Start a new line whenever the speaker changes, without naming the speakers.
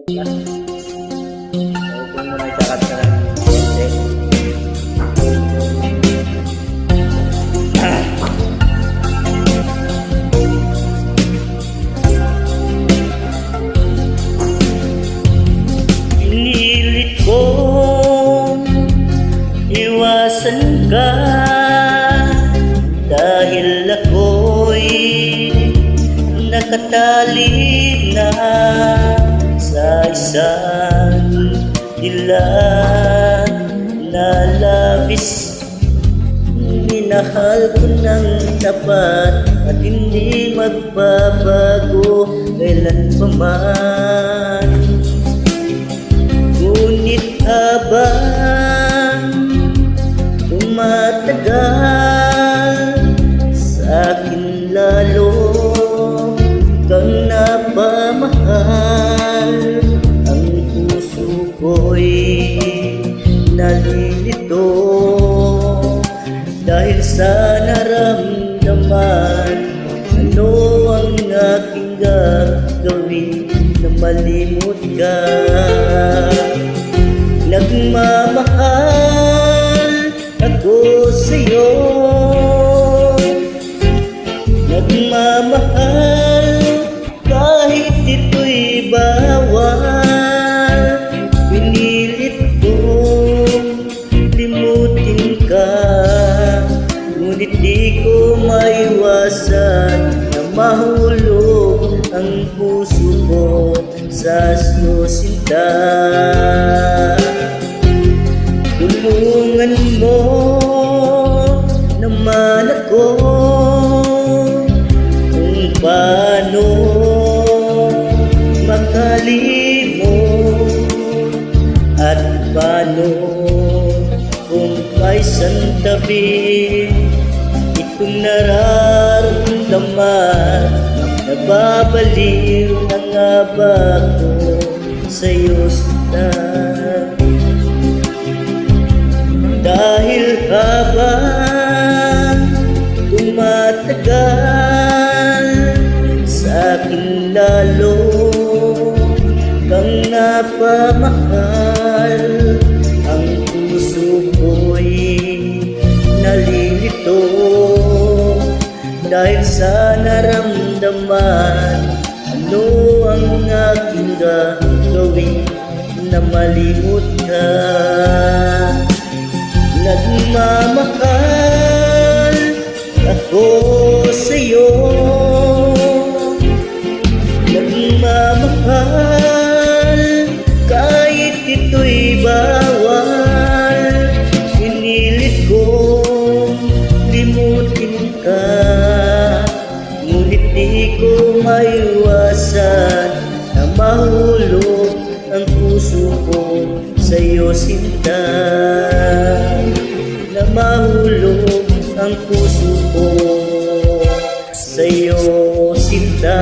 Kung mo na ikakat ka ng konti. Pinilit kong iwasan ka dahil ako'y nakatali na sa isang dilag na labis. Minahal ko ng tapat at hindi magbabago kailanpaman. Ngunit habang tumatagal, sa akin lalo kang napamahal. Ang puso ko'y nalilito dahil sa naramdaman. Ano ang aking gagawin na malimot ka? Nagmamahal ako sa'yo, nagmamahal kahit ito'y bawal. Pinilit kong limutin ka, ngunit di ko maiwasan na mahulog ang puso ko sa sinta. Tulungan mo naman ako kung paano makalimot at paano kung may santabi itong nararamdaman. Nababaliw na nga ba ako sa'yo, Sinta? Dahil habang tumatagal, sa akin lalo kang napamahal. Ang puso ko'y nalilito dahil sa naramdaman. Ano ang aking gagawin na malimot ka? Nagmamahal ako sa'yo, nagmamahal kahit ito'y bawal. Pinilit kong limutin ka, ngunit di ko maiwasan na mahulog ang puso ko sa'yo, Sinta. Na mahulog ang puso ko sa'yo, Sinta.